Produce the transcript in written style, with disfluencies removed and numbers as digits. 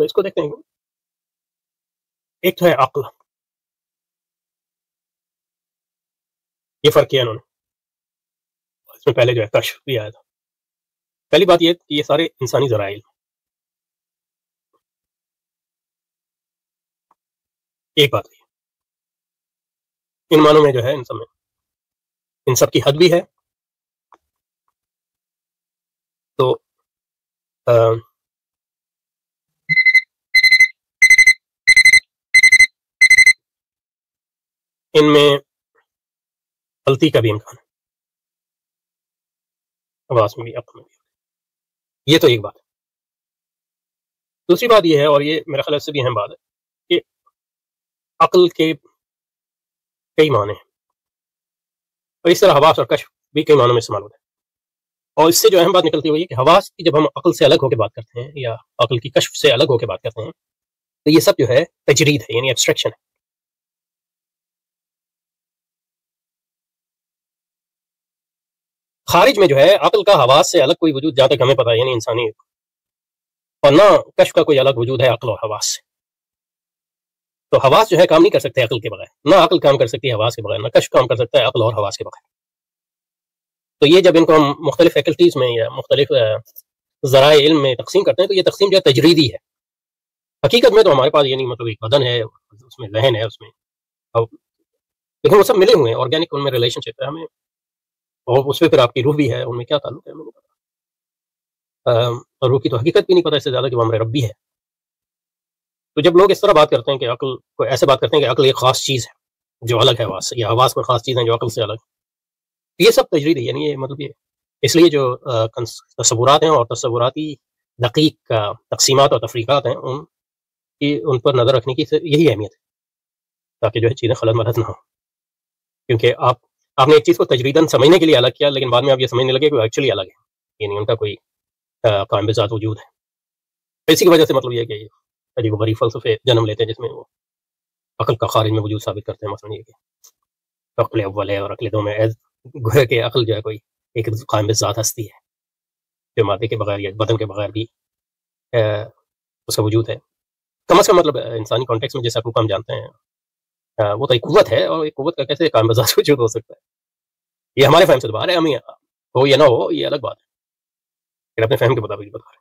تو اس کو دیکھتے ہیں، ایک تو ہے عقل، یہ فرق کیا انہوں نے، اس میں پہلے جو ہے کشف بھی آیا تھا۔ پہلی بات یہ کہ یہ سارے انسانی ذرائع، ایک بات ہے ان معنوں میں جو ہے ان سب کی حد بھی ہے، تو ان میں غلطی کا بھی امکان ہے، آواز میں بھی، عقل میں بھی، یہ تو ایک بات ہے۔ دوسری بات یہ ہے، اور یہ میرا خیال سے بھی اہم بات ہے، کہ عقل کے کئی معنی ہیں، اور اس طرح حواس اور کشف بھی کئی معنوں میں استعمال ہوتا ہے، اور اس سے جو اہم بات نکلتی ہوئی ہے کہ حواس کی جب ہم عقل سے الگ ہو کے بات کرتے ہیں یا عقل کی کشف سے الگ ہو کے بات کرتے ہیں، تو یہ سب جو ہے تجرید ہے، یعنی ایبسٹریکشن ہے۔ خارج میں جو ہے عقل کا حواس سے الگ کوئی وجود جہاں تک ہمیں پتا ہے، یعنی انسانی، اور نہ کشف کا کوئی الگ وجود ہے عقل اور حواس سے۔ تو حواس جو ہے کام نہیں کر سکتے عقل کے بغیر، نہ عقل کام کر سکتی ہے حواس کے بغیر، نہ کشف کام کر سکتا ہے عقل اور حواس کے بغیر۔ تو یہ جب ان کو ہم مختلف فیکلٹیز میں یا مختلف ذرائع علم میں تقسیم کرتے ہیں، تو یہ تقسیم جو ہے تجریدی ہے۔ حقیقت میں تو ہمارے پاس یعنی مطلب ایک بدن ہے، اس میں ذہن ہے، اس میں، لیکن وہ سب ملے ہوئے ہیں، آرگینک ان میں ریلیشن شپ ہے ہمیں، اور اس پہ پھر آپ کی روح بھی ہے، ان میں کیا تعلق ہے ہمیں نہیں پتا، اور روح کی تو حقیقت بھی نہیں پتا اس سے زیادہ کہ وہ ہمارے رب بھی ہے۔ تو جب لوگ اس طرح بات کرتے ہیں کہ عقل کو ایسے بات کرتے ہیں کہ عقل ایک خاص چیز ہے جو الگ ہے حواس سے، یا حواس میں خاص چیزیں جو عقل سے الگ ہے، یہ سب تجرید ہے، یعنی یہ مطلب یہ، اس لیے جو تصورات ہیں اور تصوراتی دقیق تقسیمات اور تفریقات ہیں، ان پر نظر رکھنے کی یہی اہمیت ہے، تاکہ جو ہے چیزیں خلط ملط نہ ہوں، کیونکہ آپ نے ایک چیز کو تجریداً سمجھنے کے لیے الگ کیا، لیکن بعد میں آپ یہ سمجھنے لگے کہ وہ ایکچولی الگ ہے، یعنی ان کا کوئی قائم بذات وجود ہے۔ اسی کی وجہ سے مطلب یہ کہ عجیب و غریب فلسفے جنم لیتے ہیں جس میں وہ عقل کا خارج میں وجود ثابت کرتے ہیں، مثلا یہ کہ عقل اول ہے اور عقل دو میں، گویا کہ عقل جو ہے کوئی ایک قائم بذات ہستی ہے جو مادے کے بغیر یا بدن کے بغیر بھی اس کا وجود ہے، کم از کم مطلب انسانی کانٹیکس میں جیسا کو ہم جانتے ہیں، وہ تو ایک قوت ہے، اور ایک قوت کا کیسے قائم بذات وجود ہو سکتا ہے، یہ ہمارے فہم سے تو باہر ہے، ہمیں ہو یا نہ ہو یہ الگ بات ہے، پھر اپنے فہم کے مطابق بتا رہے ہیں۔